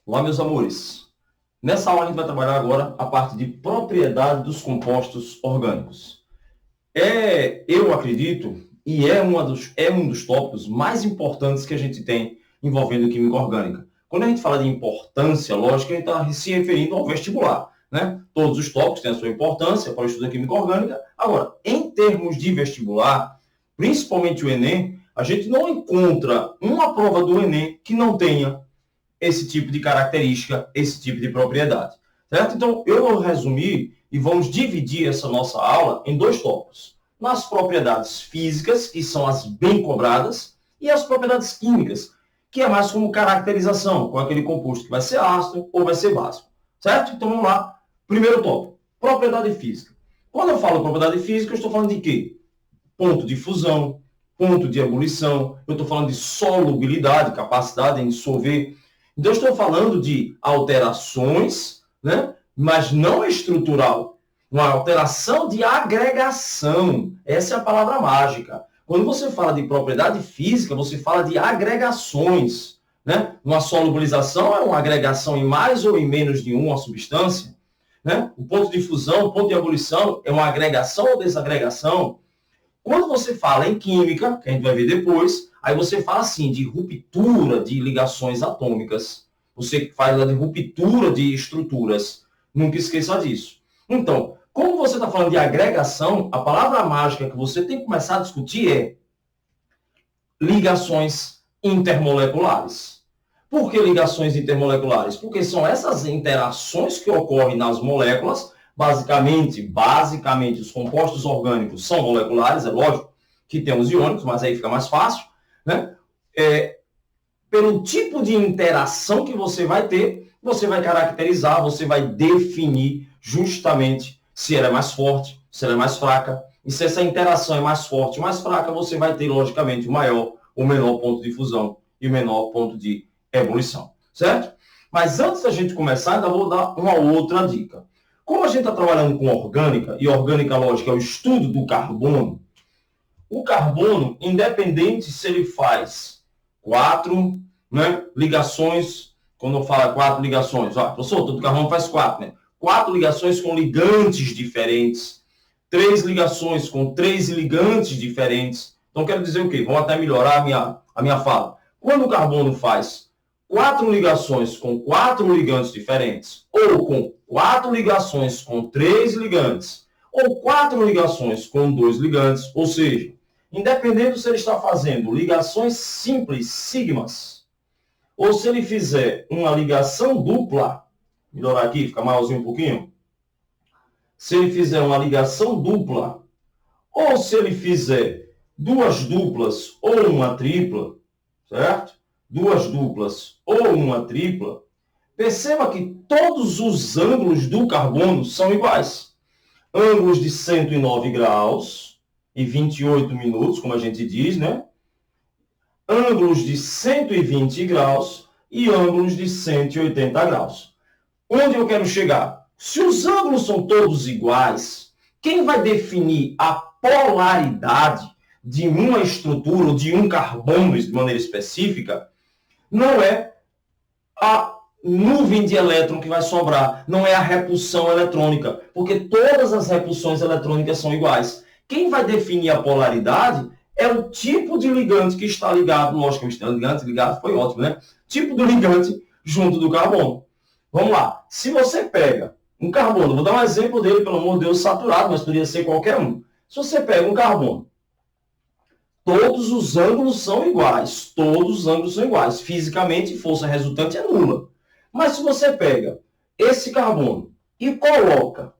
Olá, meus amores. Nessa aula a gente vai trabalhar agora a parte de propriedade dos compostos orgânicos. Eu acredito, e é um dos tópicos mais importantes que a gente tem envolvendo química orgânica. Quando a gente fala de importância, lógico, a gente está se referindo ao vestibular, né? Todos os tópicos têm a sua importância para o estudo da química orgânica. Agora, em termos de vestibular, principalmente o Enem, a gente não encontra uma prova do Enem que não tenha esse tipo de característica, esse tipo de propriedade, certo? Então, eu vou resumir e vamos dividir essa nossa aula em dois tópicos. Nas propriedades físicas, que são as bem cobradas, e as propriedades químicas, que é mais como caracterização, com aquele composto que vai ser ácido ou vai ser básico, certo? Então, vamos lá. Primeiro tópico, propriedade física. Quando eu falo propriedade física, eu estou falando de quê? Ponto de fusão, ponto de ebulição, eu estou falando de solubilidade, capacidade em dissolver. Então, eu estou falando de alterações, né? Mas não estrutural. Uma alteração de agregação. Essa é a palavra mágica. Quando você fala de propriedade física, você fala de agregações, né? Uma solubilização é uma agregação em mais ou em menos de uma substância, né? O ponto de fusão, o ponto de ebulição é uma agregação ou desagregação. Quando você fala em química, que a gente vai ver depois, aí você fala assim de ruptura de ligações atômicas. Você fala de ruptura de estruturas. Nunca esqueça disso. Então, como você está falando de agregação, a palavra mágica que você tem que começar a discutir é ligações intermoleculares. Por que ligações intermoleculares? Porque são essas interações que ocorrem nas moléculas. Basicamente, os compostos orgânicos são moleculares, é lógico que tem os iônicos, mas aí fica mais fácil, né? Pelo tipo de interação que você vai ter, você vai caracterizar, você vai definir justamente se ela é mais forte, se ela é mais fraca, e se essa interação é mais forte ou mais fraca, você vai ter, logicamente, o maior ou menor ponto de fusão e o menor ponto de ebulição, certo? Mas antes da gente começar, ainda vou dar uma outra dica. Como a gente está trabalhando com orgânica, e orgânica, lógica, é o estudo do carbono, o carbono, independente se ele faz 4, né, ligações, quando eu falo 4 ligações, professor, todo carbono faz 4, né? 4 ligações com ligantes diferentes, 3 ligações com 3 ligantes diferentes. Então, quero dizer o quê? Vamos até melhorar a minha fala. Quando o carbono faz 4 ligações com 4 ligantes diferentes, ou com 4 ligações com 3 ligantes, ou 4 ligações com 2 ligantes, ou seja, independente se ele está fazendo ligações simples, sigmas, ou se ele fizer uma ligação dupla, melhorar aqui, fica maiorzinho um pouquinho, se ele fizer uma ligação dupla, ou se ele fizer duas duplas ou uma tripla, certo? Duas duplas ou uma tripla, perceba que todos os ângulos do carbono são iguais. Ângulos de 109 graus e 28 minutos, como a gente diz, né? Ângulos de 120 graus e ângulos de 180 graus. Onde eu quero chegar? Se os ângulos são todos iguais, quem vai definir a polaridade de uma estrutura ou de um carbono de maneira específica não é a nuvem de elétron que vai sobrar, não é a repulsão eletrônica, porque todas as repulsões eletrônicas são iguais. Quem vai definir a polaridade é o tipo de ligante que está ligado, logicamente, ligado foi ótimo, né? Tipo do ligante junto do carbono. Vamos lá, se você pega um carbono, vou dar um exemplo dele, pelo amor de Deus, saturado, mas poderia ser qualquer um. Se você pega um carbono, todos os ângulos são iguais. Todos os ângulos são iguais. Fisicamente, força resultante é nula. Mas se você pega esse carbono e coloca,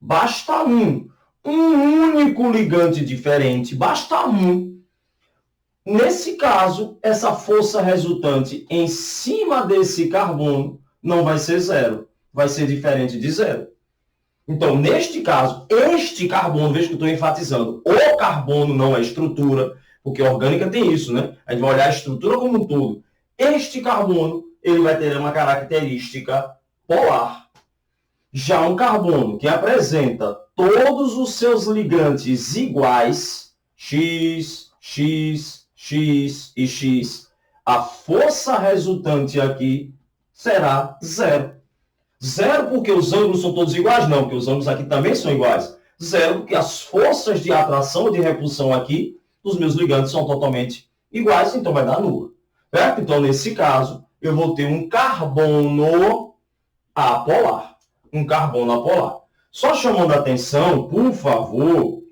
basta um único ligante diferente, basta um. Nesse caso, essa força resultante em cima desse carbono não vai ser zero. Vai ser diferente de zero. Então, neste caso, este carbono, veja que eu estou enfatizando, o carbono não é estrutura, porque a orgânica tem isso, né? A gente vai olhar a estrutura como um todo. Este carbono, ele vai ter uma característica polar. Já um carbono que apresenta todos os seus ligantes iguais, X, X, X e X, a força resultante aqui será zero. Zero porque os ângulos são todos iguais? Não, porque os ângulos aqui também são iguais. Zero porque as forças de atração e de repulsão aqui dos meus ligantes são totalmente iguais, então vai dar nula. Certo? Então, nesse caso, eu vou ter um carbono apolar. Um carbono apolar. Só chamando a atenção, por favor,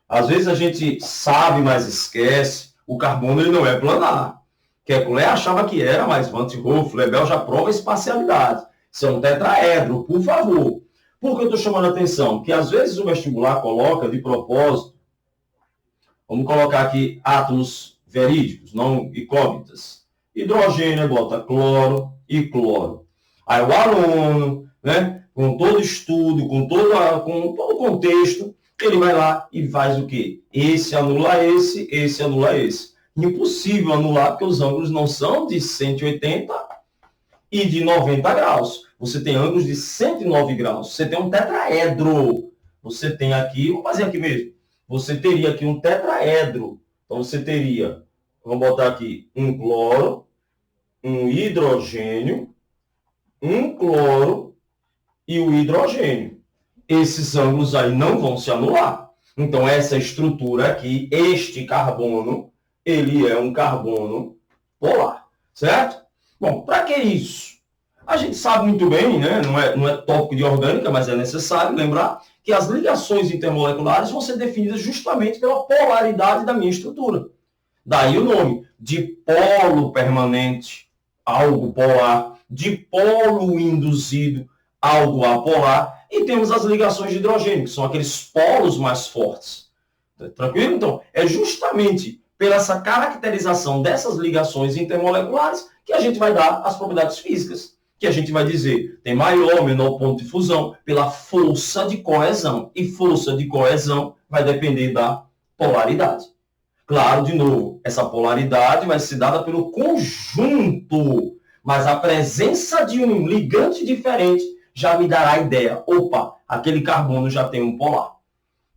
às vezes a gente sabe, mas esquece, o carbono ele não é planar. Kekulé achava que era, mas Van 't Hoff, Lebel já prova a espacialidade. Isso é um tetraedro, por favor. Por que eu estou chamando a atenção? Porque às vezes o vestibular coloca de propósito, vamos colocar aqui átomos verídicos, não incógnitas. Hidrogênio, bota cloro e cloro. Aí o aluno, né, com todo estudo, com todo o contexto, ele vai lá e faz o quê? Esse anula esse anula esse. Impossível anular, porque os ângulos não são de 180 e de 90 graus. Você tem ângulos de 109 graus. Você tem um tetraedro. Você tem aqui, vamos fazer aqui mesmo. Você teria aqui um tetraedro. Então, você teria, vamos botar aqui, um cloro, um hidrogênio, um cloro e o hidrogênio. Esses ângulos aí não vão se anular. Então, essa estrutura aqui, este carbono, ele é um carbono polar, certo? Bom, para que isso? A gente sabe muito bem, né? Não é tópico de orgânica, mas é necessário lembrar que as ligações intermoleculares vão ser definidas justamente pela polaridade da minha estrutura. Daí o nome, dipolo permanente, algo polar, dipolo induzido, algo apolar, e temos as ligações de hidrogênio, que são aqueles polos mais fortes. Tranquilo? Então, é justamente pela essa caracterização dessas ligações intermoleculares que a gente vai dar as propriedades físicas, que a gente vai dizer tem maior ou menor ponto de fusão pela força de coesão. E força de coesão vai depender da polaridade. Claro, de novo, essa polaridade vai ser dada pelo conjunto, mas a presença de um ligante diferente já me dará a ideia. Opa, aquele carbono já tem um polar.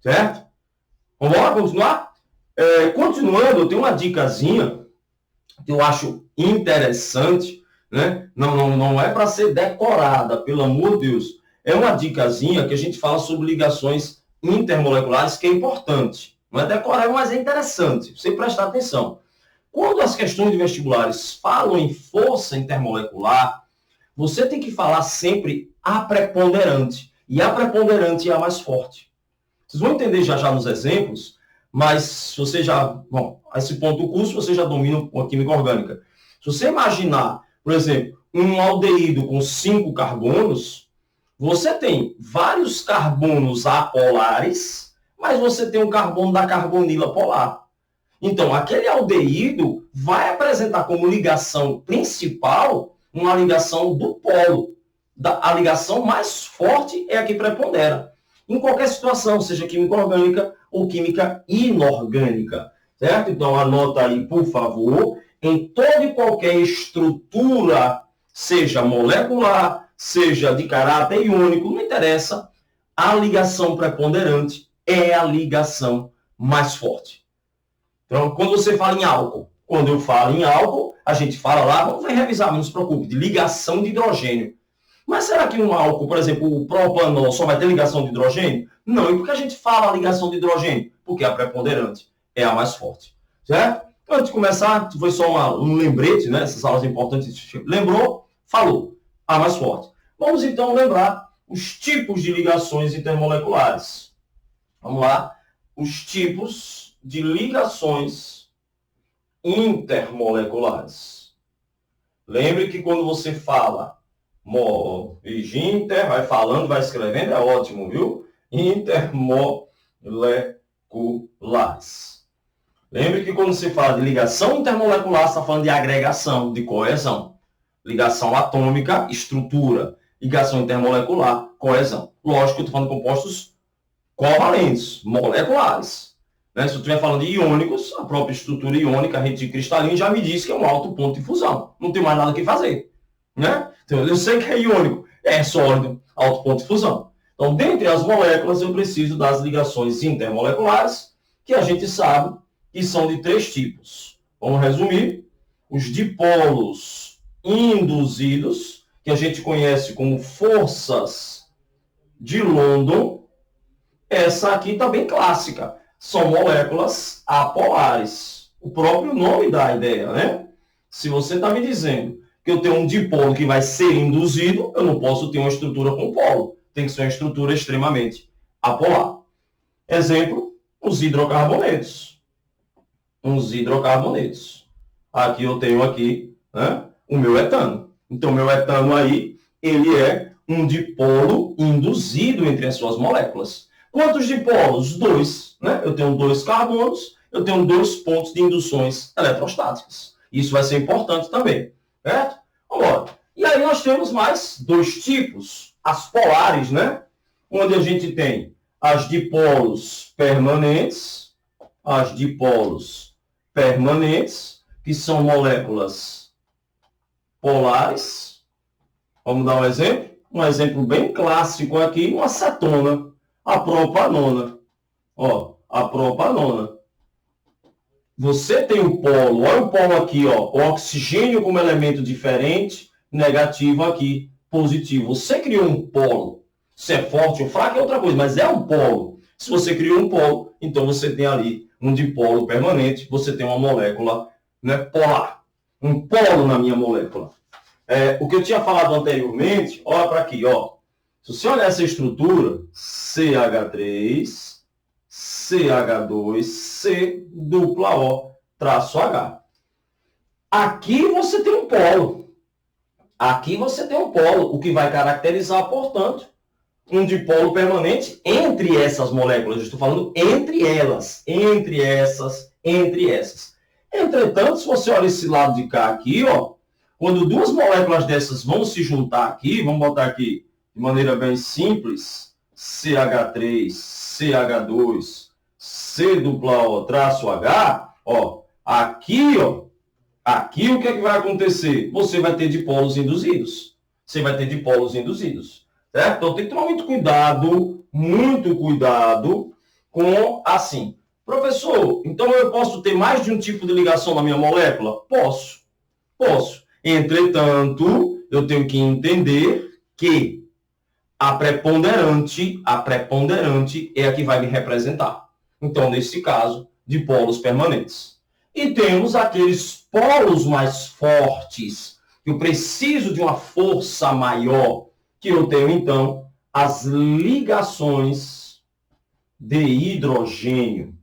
Certo? Vamos lá, continuar? Continuando, eu tenho uma dicasinha que eu acho interessante, né? Não é para ser decorada, pelo amor de Deus. É uma dicasinha que a gente fala sobre ligações intermoleculares, que é importante. Não é decorável, mas é interessante, você prestar atenção. Quando as questões de vestibulares falam em força intermolecular, você tem que falar sempre a preponderante. E a preponderante é a mais forte. Vocês vão entender já nos exemplos, mas se você já... Bom, a esse ponto do curso você já domina a química orgânica. Se você imaginar, por exemplo, um aldeído com 5 carbonos, você tem vários carbonos apolares, mas você tem um carbono da carbonila polar. Então, aquele aldeído vai apresentar como ligação principal uma ligação do polo. A ligação mais forte é a que prepondera. Em qualquer situação, seja química orgânica ou química inorgânica. Certo? Então, anota aí, por favor, em toda e qualquer estrutura, seja molecular, seja de caráter iônico, não interessa, a ligação preponderante é a ligação mais forte. Então, quando você fala em álcool, quando eu falo em álcool, a gente fala lá, vamos revisar, não se preocupe, de ligação de hidrogênio. Mas será que um álcool, por exemplo, o propanol, só vai ter ligação de hidrogênio? Não. E por que a gente fala a ligação de hidrogênio? Porque a preponderante é a mais forte. Certo? Então, antes de começar, foi só um lembrete, né? Essas aulas importantes. Lembrou? Falou. A mais forte. Vamos, então, lembrar os tipos de ligações intermoleculares. Vamos lá. Os tipos de ligações intermoleculares. Lembre que quando você fala inter, vai falando, vai escrevendo, é ótimo, viu? Intermoleculares. Lembre que quando se fala de ligação intermolecular, você está falando de agregação, de coesão. Ligação atômica, estrutura. Ligação intermolecular, coesão. Lógico que eu estou falando de compostos covalentes, moleculares. Né? Se eu estiver falando de iônicos, a própria estrutura iônica, a rede cristalina, já me diz que é um alto ponto de fusão. Não tem mais nada que fazer. Né? Então, eu sei que é iônico, é sólido, alto ponto de fusão. Então, dentre as moléculas, eu preciso das ligações intermoleculares, que a gente sabe que são de 3 tipos. Vamos resumir. Os dipolos induzidos, que a gente conhece como forças de London, essa aqui está bem clássica. São moléculas apolares. O próprio nome dá a ideia, né? Se você está me dizendo que eu tenho um dipolo que vai ser induzido, eu não posso ter uma estrutura com polo. Tem que ser uma estrutura extremamente apolar. Exemplo, os hidrocarbonetos. Uns hidrocarbonetos. Aqui eu tenho aqui, né, o meu etano. Então, o meu etano aí, ele é um dipolo induzido entre as suas moléculas. Quantos dipolos? 2. Né? Eu tenho 2 carbonos, eu tenho 2 pontos de induções eletrostáticas. Isso vai ser importante também. Certo? Vamos embora. E aí nós temos mais 2 tipos. As polares, né? Onde a gente tem as dipolos permanentes, que são moléculas polares. Vamos dar um exemplo? Um exemplo bem clássico aqui, uma acetona, a propanona. Ó, a propanona. Você tem o polo, olha o polo aqui, ó, o oxigênio como elemento diferente, negativo aqui, positivo. Você criou um polo. Se é forte ou fraco é outra coisa, mas é um polo. Se você criou um polo, então você tem ali um dipolo permanente, você tem uma molécula, né, polar. Um polo na minha molécula. O que eu tinha falado anteriormente, olha para aqui, ó. Se você olhar essa estrutura, CH3, CH2, C, dupla O, traço H. Aqui você tem um polo. Aqui você tem um polo, o que vai caracterizar, portanto, um dipolo permanente entre essas moléculas. Eu estou falando entre elas, entre essas. Entretanto, se você olha esse lado de cá aqui, ó, quando 2 moléculas dessas vão se juntar aqui, vamos botar aqui de maneira bem simples, CH3, CH2, C dupla O, traço H, ó, aqui, ó, aqui o que é que vai acontecer? Você vai ter dipolos induzidos. Certo? Então tem que tomar muito cuidado com assim. Professor, então eu posso ter mais de um tipo de ligação na minha molécula? Posso. Entretanto, eu tenho que entender que a preponderante é a que vai me representar. Então, nesse caso, dipolos permanentes. E temos aqueles polos mais fortes, que eu preciso de uma força maior, que eu tenho, então, as ligações de hidrogênio.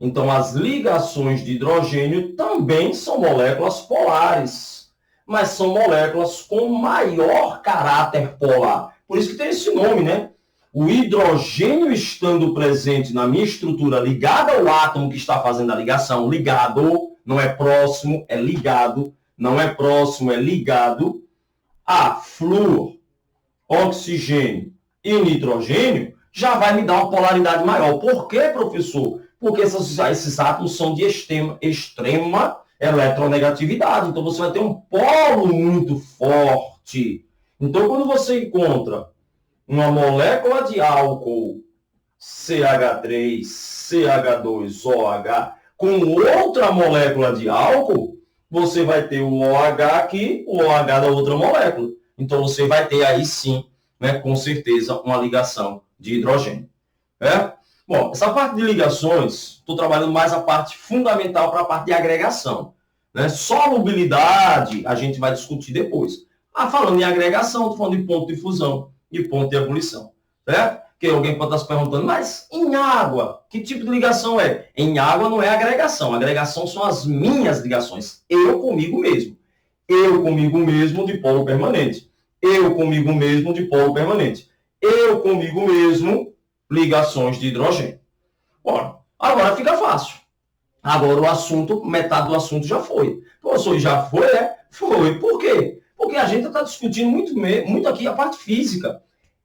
Então, as ligações de hidrogênio também são moléculas polares, mas são moléculas com maior caráter polar. Por isso que tem esse nome, né? O hidrogênio estando presente na minha estrutura ligada ao átomo que está fazendo a ligação, ligado, não é próximo, é ligado, não é próximo, é ligado, a flúor, oxigênio e nitrogênio, já vai me dar uma polaridade maior. Por quê, professor? Porque esses átomos são de extrema eletronegatividade. Então, você vai ter um polo muito forte. Então, quando você encontra uma molécula de álcool CH3, CH2OH com outra molécula de álcool, você vai ter o OH aqui, o OH da outra molécula. Então, você vai ter aí sim, né, com certeza, uma ligação de hidrogênio. Bom, essa parte de ligações, estou trabalhando mais a parte fundamental para a parte de agregação. Né? Solubilidade, a gente vai discutir depois. Falando em agregação, estou falando de ponto de fusão e ponto de ebulição. Certo? Que alguém pode estar se perguntando, mas em água, que tipo de ligação é? Em água não é agregação. Agregação são as minhas ligações. Eu comigo mesmo. Eu comigo mesmo de polo permanente. Eu comigo mesmo de polo permanente. Eu comigo mesmo ligações de hidrogênio. Bom, agora fica fácil. Agora o assunto, metade do assunto já foi. Professor, já foi? Foi. Por quê? Porque a gente está discutindo muito aqui a parte física.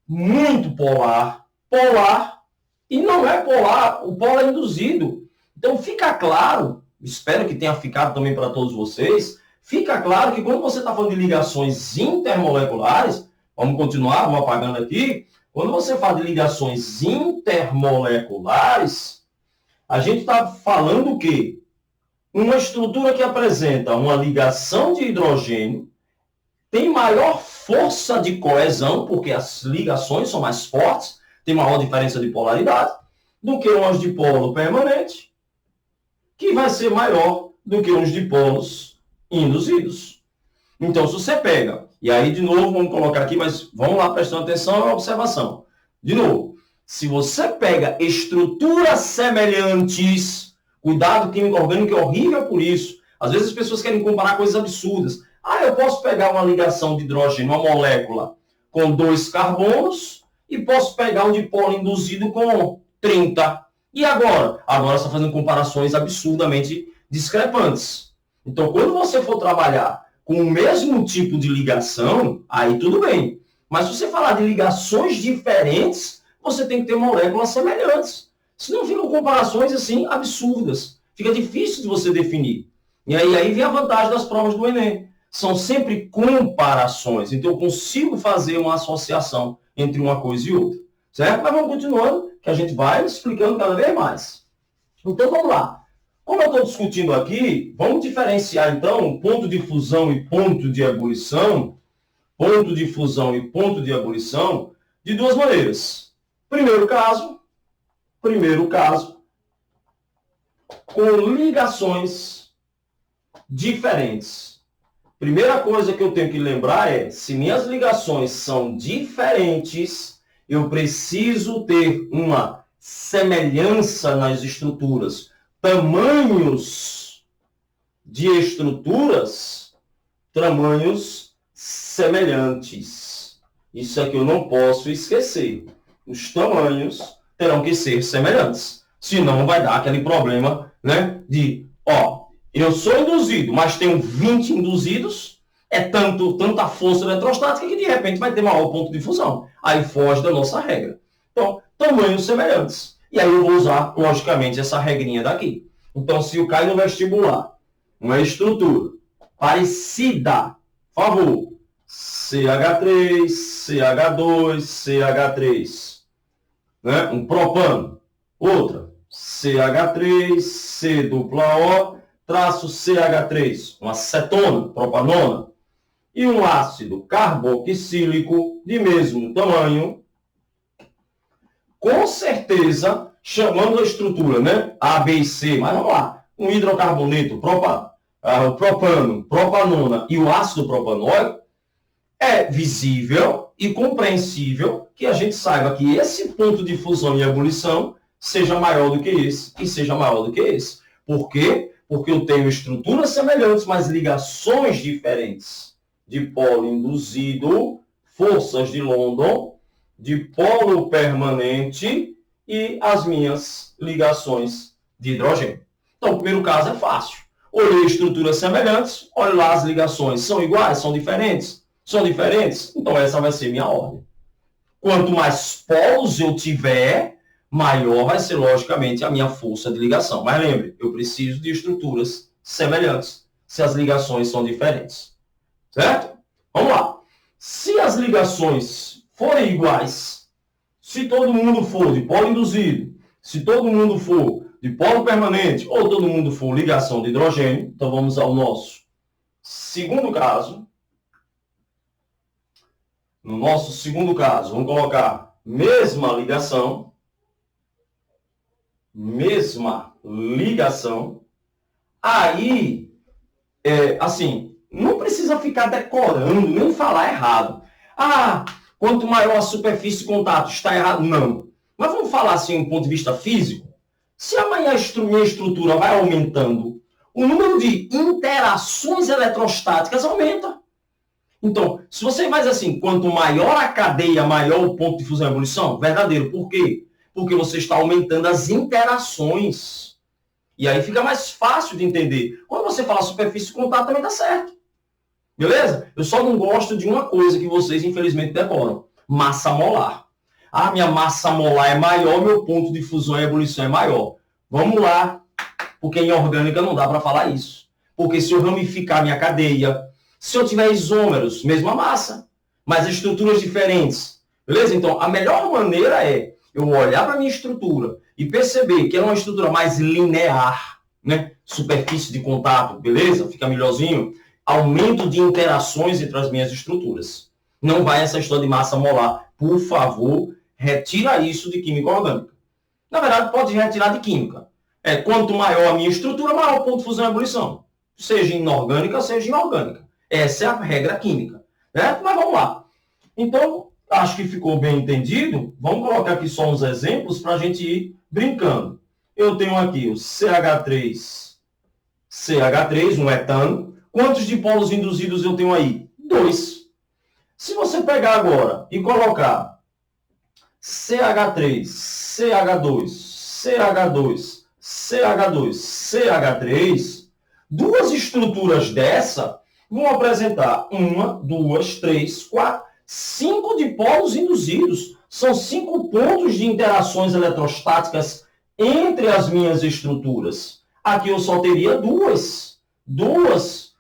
Muito polar, e não é polar, o polo é induzido. Então fica claro, espero que tenha ficado também para todos vocês, fica claro que quando você está falando de ligações intermoleculares, vamos continuar, vamos apagando aqui, quando você fala de ligações intermoleculares, a gente está falando o quê? Uma estrutura que apresenta uma ligação de hidrogênio tem maior força de coesão, porque as ligações são mais fortes, tem maior diferença de polaridade, do que uns dipolo permanente, que vai ser maior do que uns dipolos induzidos. Então, se você pega, e aí de novo vamos colocar aqui, mas vamos lá prestando atenção à observação. De novo, se você pega estruturas semelhantes, cuidado, química orgânica é horrível por isso. Às vezes as pessoas querem comparar coisas absurdas. Eu posso pegar uma ligação de hidrogênio, uma molécula com 2 carbonos, e posso pegar um dipolo induzido com 30. E agora? Agora você está fazendo comparações absurdamente discrepantes. Então, quando você for trabalhar com o mesmo tipo de ligação, aí tudo bem. Mas se você falar de ligações diferentes, você tem que ter moléculas semelhantes. Senão ficam comparações assim absurdas. Fica difícil de você definir. E aí vem a vantagem das provas do Enem. São sempre comparações. Então eu consigo fazer uma associação entre uma coisa e outra. Certo? Mas vamos continuando, que a gente vai explicando cada vez mais. Então vamos lá. Como eu estou discutindo aqui, vamos diferenciar então ponto de fusão e ponto de ebulição, de duas maneiras. Primeiro caso, com ligações diferentes. Primeira coisa que eu tenho que lembrar é, se minhas ligações são diferentes, eu preciso ter uma semelhança nas estruturas. Tamanhos de estruturas, tamanhos semelhantes. Isso aqui eu não posso esquecer. Os tamanhos terão que ser semelhantes. Senão vai dar aquele problema, né, de, eu sou induzido, mas tenho 20 induzidos, é tanta força eletrostática que de repente vai ter maior ponto de fusão. Aí foge da nossa regra. Então, tamanhos semelhantes. E aí eu vou usar, logicamente, essa regrinha daqui. Então, se eu cair no vestibular, uma estrutura parecida, por favor, CH3, CH2, CH3, né? Um propano, outra, CH3, C dupla O, traço CH3, uma cetona, propanona, e um ácido carboxílico de mesmo tamanho, com certeza, chamando a estrutura, né? A, B e C, mas vamos lá, um hidrocarboneto, propano, propanona e o ácido propanóico, é visível e compreensível que a gente saiba que esse ponto de fusão e ebulição seja maior do que esse e seja maior do que esse. Por quê? Porque eu tenho estruturas semelhantes, mas ligações diferentes. Dipolo induzido, forças de London, dipolo permanente e as minhas ligações de hidrogênio. Então, o primeiro caso é fácil. Olhei estruturas semelhantes, olho lá as ligações. São iguais? São diferentes? São diferentes? Então, essa vai ser minha ordem. Quanto mais polos eu tiver, maior vai ser, logicamente, a minha força de ligação. Mas lembre, eu preciso de estruturas semelhantes, se as ligações são diferentes. Certo? Vamos lá. Se as ligações forem iguais, se todo mundo for de polo induzido, se todo mundo for de polo permanente, ou todo mundo for ligação de hidrogênio, então vamos ao nosso segundo caso. No nosso segundo caso, vamos colocar mesma ligação, aí, assim, não precisa ficar decorando, nem falar errado. Quanto maior a superfície de contato, está errado? Não. Mas vamos falar assim, do ponto de vista físico. Se amanhã a minha estrutura vai aumentando, o número de interações eletrostáticas aumenta. Então, se você faz assim, quanto maior a cadeia, maior o ponto de fusão e ebulição, verdadeiro. Por quê? Porque você está aumentando as interações. E aí fica mais fácil de entender. Quando você fala superfície de contato, também dá certo. Beleza? Eu só não gosto de uma coisa que vocês, infelizmente, decoram. Massa molar. Minha massa molar é maior, meu ponto de fusão e ebulição é maior. Vamos lá, porque em orgânica não dá para falar isso. Porque se eu ramificar minha cadeia, se eu tiver isômeros, mesma massa, mas estruturas diferentes. Beleza? Então, a melhor maneira é eu olhar para a minha estrutura e perceber que ela é uma estrutura mais linear, né? Superfície de contato, beleza? Fica melhorzinho. aumento de interações entre as minhas estruturas. Não vai essa história de massa molar. Por favor, retira isso de química orgânica. Na verdade, pode retirar de química. Quanto maior a minha estrutura, maior o ponto de fusão e ebulição. Seja inorgânica, seja inorgânica. Essa é a regra química. Né? Mas vamos lá. Então, acho que ficou bem entendido. Vamos colocar aqui só uns exemplos para a gente ir brincando. Eu tenho aqui o CH3, um etano. Quantos dipolos induzidos eu tenho aí? 2. Se você pegar agora e colocar CH3, CH2, CH2, CH2, CH3, duas estruturas dessa vão apresentar 1, 2, 3, 4, 5 dipolos induzidos. São 5 pontos de interações eletrostáticas entre as minhas estruturas. Aqui eu só teria dois dipolos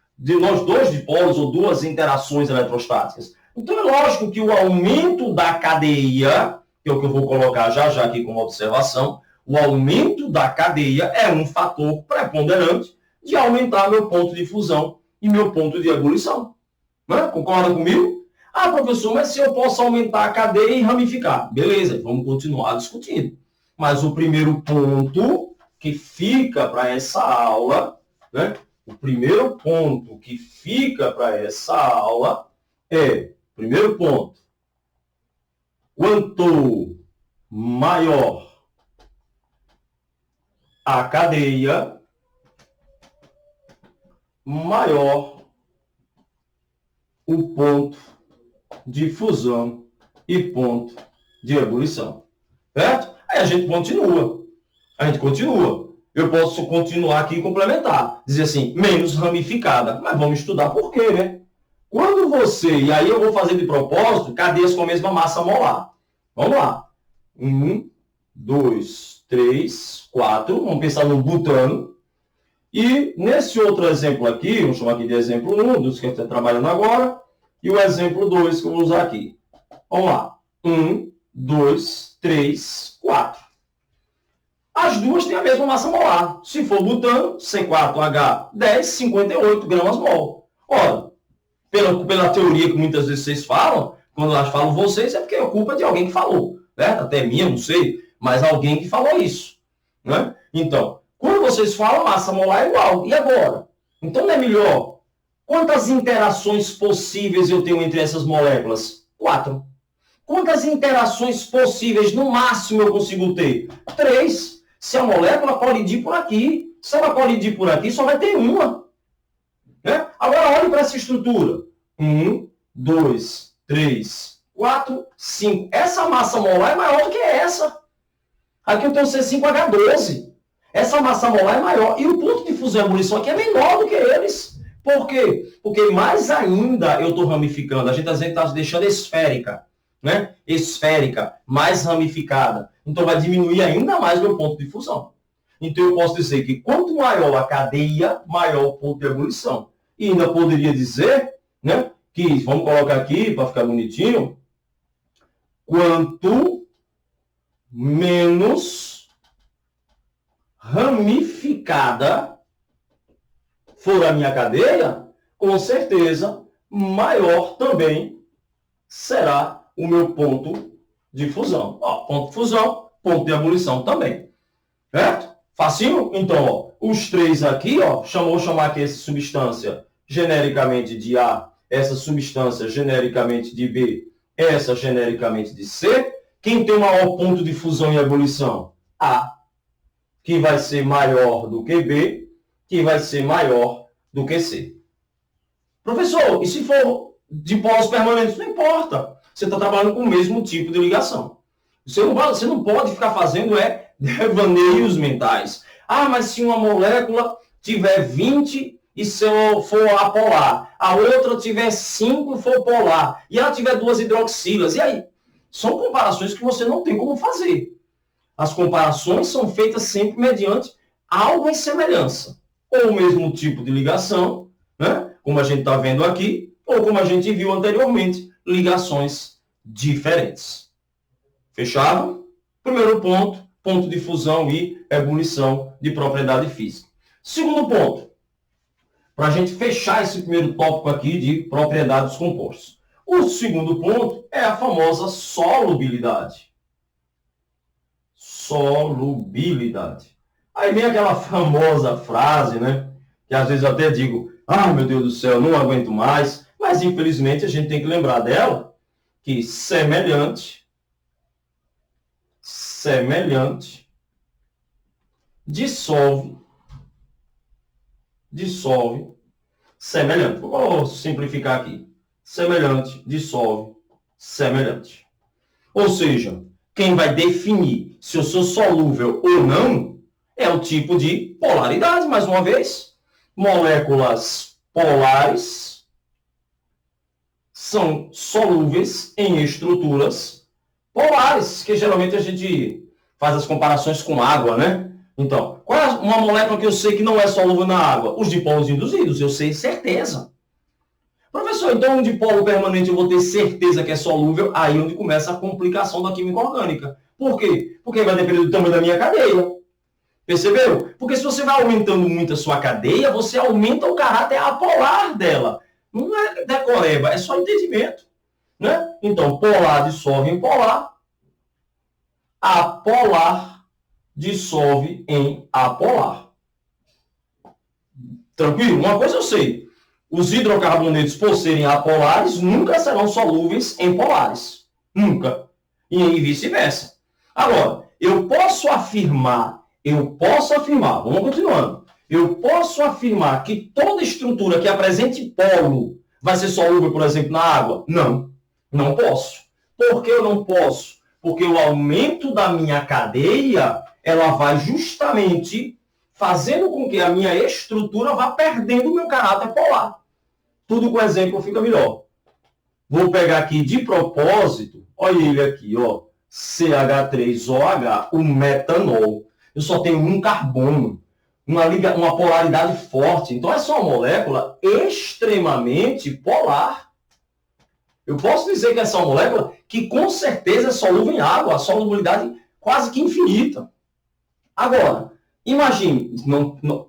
ou 2 interações eletrostáticas. Então é lógico que o aumento da cadeia, que é o que eu vou colocar já aqui como observação, o aumento da cadeia é um fator preponderante de aumentar meu ponto de fusão e meu ponto de ebulição. Né? Concorda comigo? Ah, professor, mas se eu posso aumentar a cadeia e ramificar? Beleza, vamos continuar discutindo. Mas o primeiro ponto que fica para essa aula, né? O primeiro ponto que fica para essa aula é, primeiro ponto, quanto maior a cadeia, maior o ponto de fusão e ponto de ebulição. Certo? Aí a gente continua. Eu posso continuar aqui e complementar. Dizer assim, menos ramificada. Mas vamos estudar por quê, né? Quando você, e aí eu vou fazer de propósito, cadeias com a mesma massa molar. Vamos lá. 1, 2, 3, 4. Vamos pensar no butano. E nesse outro exemplo aqui, vamos chamar aqui de exemplo 1, dos que a gente está trabalhando agora, e o exemplo 2 que eu vou usar aqui. Vamos lá. 1, 2, 3, 4. As duas têm a mesma massa molar. Se for butano, C4H10, 58 gramas mol. Ora, pela teoria que muitas vezes vocês falam, quando elas falam vocês, é porque é culpa de alguém que falou. Né? Até minha, não sei, mas alguém que falou isso. Né? Então, quando vocês falam, massa molar é igual. E agora? Então não é melhor? Quantas interações possíveis eu tenho entre essas moléculas? 4. Quantas interações possíveis, no máximo, eu consigo ter? 3. Se a molécula colidir por aqui, se ela colidir por aqui, só vai ter uma. Né? Agora, olhe para essa estrutura. 1, 2, 3, 4, 5. Essa massa molar é maior do que essa. Aqui eu tenho C5H12. Essa massa molar é maior. E o ponto de fusão e ebulição aqui é menor do que eles. Por quê? Porque mais ainda eu estou ramificando. A gente às vezes está deixando esférica. Né? Esférica, mais ramificada. Então vai diminuir ainda mais meu ponto de fusão. Então eu posso dizer que quanto maior a cadeia, maior o ponto de ebulição. E ainda poderia dizer, né, que, vamos colocar aqui para ficar bonitinho, quanto menos ramificada for a minha cadeia, com certeza maior também será o meu ponto de fusão. Ó, ponto de fusão, ponto de ebulição também. Certo? Facinho? Então, ó, os 3 aqui, ó, vou chamar aqui essa substância genericamente de A, essa substância genericamente de B, essa genericamente de C. Quem tem o maior ponto de fusão e ebulição? A, que vai ser maior do que B, que vai ser maior do que C. Professor, e se for dipolos permanentes? Não importa. Você está trabalhando com o mesmo tipo de ligação. Você não pode ficar fazendo devaneios mentais. Ah, mas se uma molécula tiver 20 e se eu for apolar, a outra tiver 5 e for polar, e ela tiver 2 hidroxilas, e aí? São comparações que você não tem como fazer. As comparações são feitas sempre mediante algo em semelhança. Ou o mesmo tipo de ligação, né? Como a gente está vendo aqui, ou como a gente viu anteriormente, ligações diferentes. Fechado? Primeiro ponto, ponto de fusão e ebulição de propriedade física. Segundo ponto, para a gente fechar esse primeiro tópico aqui de propriedades dos compostos. O segundo ponto é a famosa solubilidade. Solubilidade. Aí vem aquela famosa frase, né? Que às vezes eu até digo, meu Deus do céu, não aguento mais. Mas infelizmente a gente tem que lembrar dela, que semelhante, dissolve, semelhante. Vou simplificar aqui. Semelhante, dissolve, semelhante. Ou seja, quem vai definir se eu sou solúvel ou não é o tipo de polaridade, mais uma vez. Moléculas polares são solúveis em estruturas polares, que geralmente a gente faz as comparações com água, né? Então, qual é uma molécula que eu sei que não é solúvel na água? Os dipolos induzidos, eu sei certeza. Professor, então um dipolo permanente eu vou ter certeza que é solúvel, aí onde começa a complicação da química orgânica. Por quê? Porque vai depender do tamanho da minha cadeia. Perceberam? Porque se você vai aumentando muito a sua cadeia, você aumenta o caráter apolar dela. Não é decoreba, é só entendimento. Né? Então, polar dissolve em polar, apolar dissolve em apolar. Tranquilo? Uma coisa eu sei. Os hidrocarbonetos, por serem apolares, nunca serão solúveis em polares. Nunca. E vice-versa. Agora, eu posso afirmar, vamos continuando. Eu posso afirmar que toda estrutura que apresente polo vai ser solúvel, por exemplo, na água? Não. Não posso. Por que eu não posso? Porque o aumento da minha cadeia, ela vai justamente fazendo com que a minha estrutura vá perdendo o meu caráter polar. Tudo com exemplo fica melhor. Vou pegar aqui de propósito, olha ele aqui, ó, CH3OH, o metanol. Eu só tenho um carbono, uma polaridade forte. Então, essa é uma molécula extremamente polar. Eu posso dizer que essa é uma molécula que com certeza é solúvel em água, a solubilidade quase que infinita. Agora, imagine,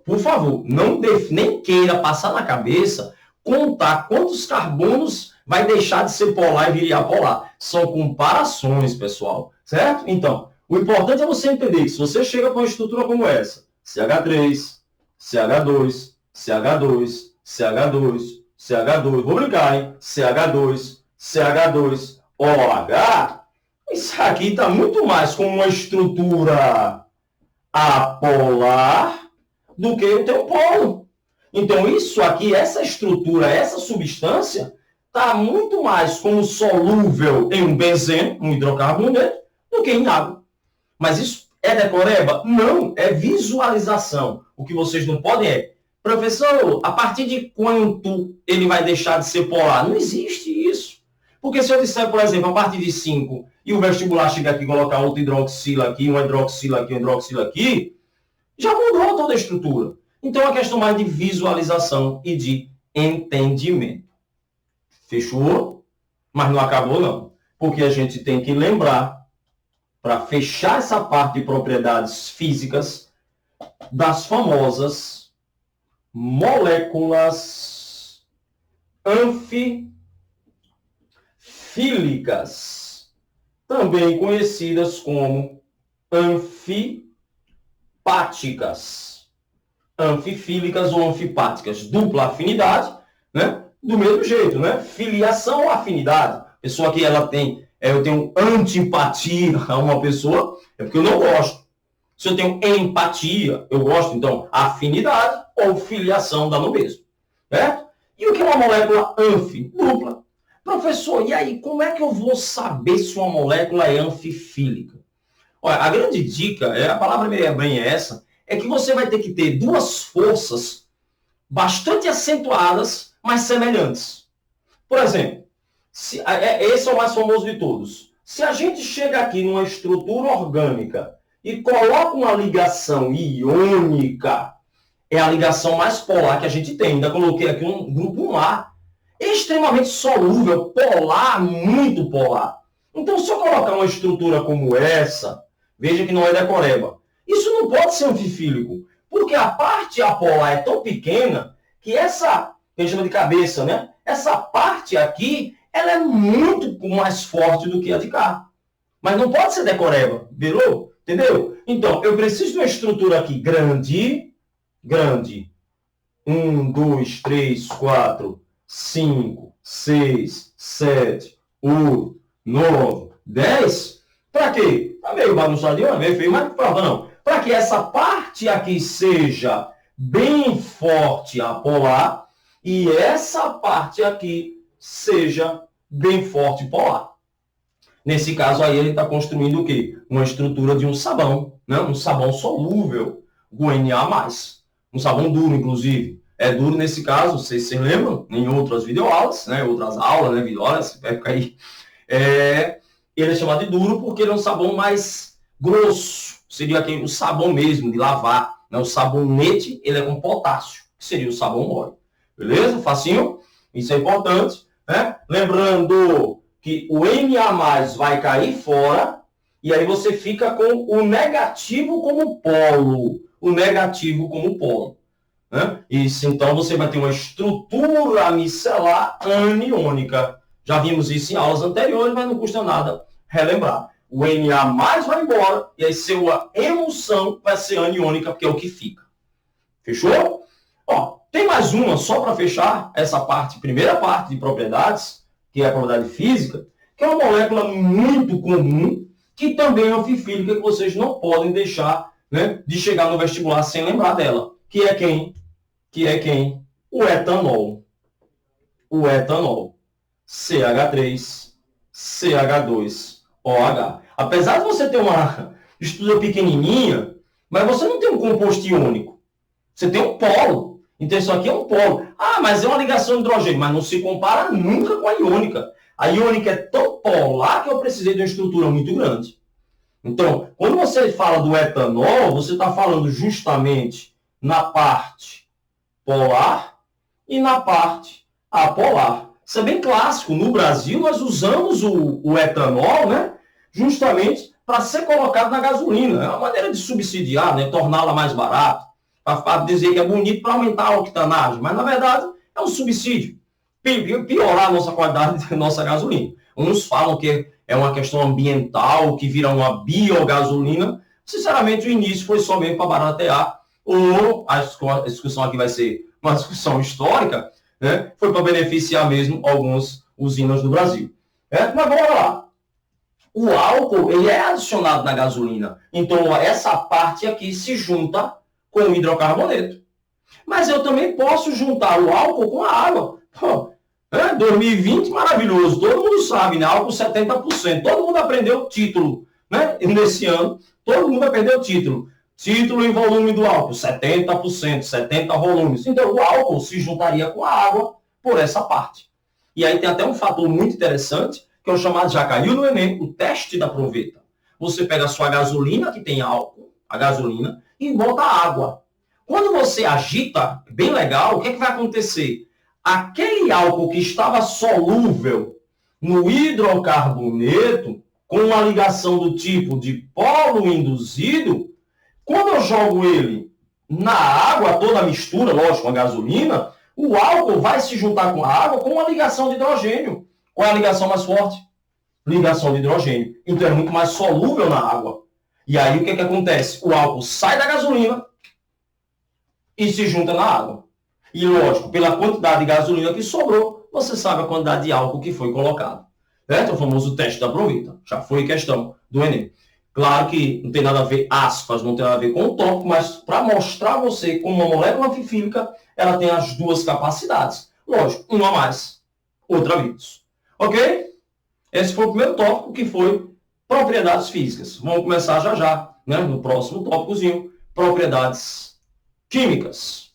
por favor, nem queira passar na cabeça contar quantos carbonos vai deixar de ser polar e virar polar. São comparações, pessoal, certo? Então, o importante é você entender que se você chega com uma estrutura como essa, CH3, CH2, CH2, CH2, CH2, vou brincar, hein? CH2, CH2, OH, isso aqui está muito mais como uma estrutura apolar do que o teu polo. Então, isso aqui, essa estrutura, essa substância, está muito mais como solúvel em um benzeno, um hidrocarboneto, do que em água. Mas isso é decoreba? Não, é visualização. O que vocês não podem é, professor, a partir de quanto ele vai deixar de ser polar? Não existe isso. Porque se eu disser, por exemplo, a partir de 5, e o vestibular chegar aqui e colocar outro hidroxila aqui, um hidroxila aqui, um hidroxila aqui, já mudou toda a estrutura. Então, é uma questão mais de visualização e de entendimento. Fechou? Mas não acabou, não. Porque a gente tem que lembrar, para fechar essa parte de propriedades físicas, das famosas moléculas anfifílicas, também conhecidas como anfipáticas. Anfifílicas ou anfipáticas, dupla afinidade, né? Do mesmo jeito, né? Filiação ou afinidade. Pessoa que ela tem, eu tenho antipatia a uma pessoa, é porque eu não gosto. Se eu tenho empatia, eu gosto, então, afinidade ou filiação dá no mesmo, certo? E o que é uma molécula anfi? Dupla. Professor, e aí, como é que eu vou saber se uma molécula é anfifílica? Olha, a grande dica, a palavra bem é essa, é que você vai ter que ter duas forças bastante acentuadas, mas semelhantes. Por exemplo, esse é o mais famoso de todos. Se a gente chega aqui numa estrutura orgânica e coloca uma ligação iônica, é a ligação mais polar que a gente tem. Ainda coloquei aqui um grupo 1A, extremamente solúvel, polar, muito polar. Então, se eu colocar uma estrutura como essa, veja que não é decoreba. Isso não pode ser anfifílico, porque a parte apolar é tão pequena que essa, que a gente chama de cabeça, né? Essa parte aqui, ela é muito mais forte do que a de cá. Mas não pode ser decoreba, virou? Entendeu? Então, eu preciso de uma estrutura aqui grande, grande. 1, 2, 3, 4, 5, 6, 7, 8, 9, 10. Para quê? Tá meio bagunçadinho, meio feio, mas não. Para que essa parte aqui seja bem forte apolar e essa parte aqui seja bem forte polar. Nesse caso aí, ele está construindo o quê? Uma estrutura de um sabão, né? Um sabão solúvel, o Na+. Um sabão duro, inclusive. É duro nesse caso, vocês se lembram, em outras videoaulas, né? Outras aulas, né? Videoaulas, vai ficar aí. Ele é chamado de duro porque ele é um sabão mais grosso. Seria aquele, o sabão mesmo, de lavar. Né? O sabonete, ele é com potássio, que seria o sabão mole. Beleza? Facinho? Isso é importante. Né? Lembrando que o Na+ vai cair fora e aí você fica com o negativo como polo. O negativo como polo. Né? Isso, então, você vai ter uma estrutura micelar aniônica. Já vimos isso em aulas anteriores, mas não custa nada relembrar. O Na+ vai embora e aí sua emulsão vai ser aniônica, porque é o que fica. Fechou? Ó, tem mais uma, só para fechar essa parte, primeira parte de propriedades, que é a propriedade física, que é uma molécula muito comum, que também é anfifílica, que vocês não podem deixar, né, de chegar no vestibular sem lembrar dela. Que é quem? Que é quem? O etanol. O etanol. CH3, CH2OH. Apesar de você ter uma estrutura pequenininha, mas você não tem um composto iônico. Você tem um polo. Então, isso aqui é um polo. Ah, mas é uma ligação de hidrogênio. Mas não se compara nunca com a iônica. A iônica é tão polar que eu precisei de uma estrutura muito grande. Então, quando você fala do etanol, você está falando justamente na parte polar e na parte apolar. Isso é bem clássico. No Brasil, nós usamos o etanol, né, justamente para ser colocado na gasolina. É uma maneira de subsidiar, né, torná-la mais barata, para dizer que é bonito para aumentar a octanagem. Mas, na verdade, é um subsídio. Piorar a nossa qualidade da nossa gasolina. Uns falam que é uma questão ambiental, que vira uma biogasolina. Sinceramente, o início foi só mesmo para baratear, ou a discussão aqui vai ser uma discussão histórica, né? Foi para beneficiar mesmo algumas usinas do Brasil. Mas vamos lá. O álcool, ele é adicionado na gasolina. Então, essa parte aqui se junta com o hidrocarboneto. Mas eu também posso juntar o álcool com a água. 2020, maravilhoso. Todo mundo sabe, né? Álcool 70%. Todo mundo aprendeu o título, né? Nesse ano, todo mundo aprendeu o título. Título e volume do álcool, 70%, 70 volumes. Então, o álcool se juntaria com a água por essa parte. E aí tem até um fator muito interessante, que é o chamado, já caiu no Enem, o teste da proveta. Você pega a sua gasolina, que tem álcool, a gasolina, e bota água. Quando você agita, bem legal, o que vai acontecer? Aquele álcool que estava solúvel no hidrocarboneto, com uma ligação do tipo de polo induzido, quando eu jogo ele na água, toda a mistura, lógico, a gasolina, o álcool vai se juntar com a água com uma ligação de hidrogênio. Qual é a ligação mais forte? Ligação de hidrogênio. Então é muito mais solúvel na água. E aí o que acontece? O álcool sai da gasolina e se junta na água. E lógico, pela quantidade de gasolina que sobrou, você sabe a quantidade de álcool que foi colocado. Certo? O famoso teste da proveta. Já foi questão do Enem. Claro que não tem nada a ver, aspas, não tem nada a ver com o tópico, mas para mostrar a você como uma molécula anfifílica, ela tem as duas capacidades. Lógico, uma a mais, outra a menos. Ok? Esse foi o primeiro tópico, que foi propriedades físicas. Vamos começar já já, né, no próximo tópicozinho, propriedades químicas.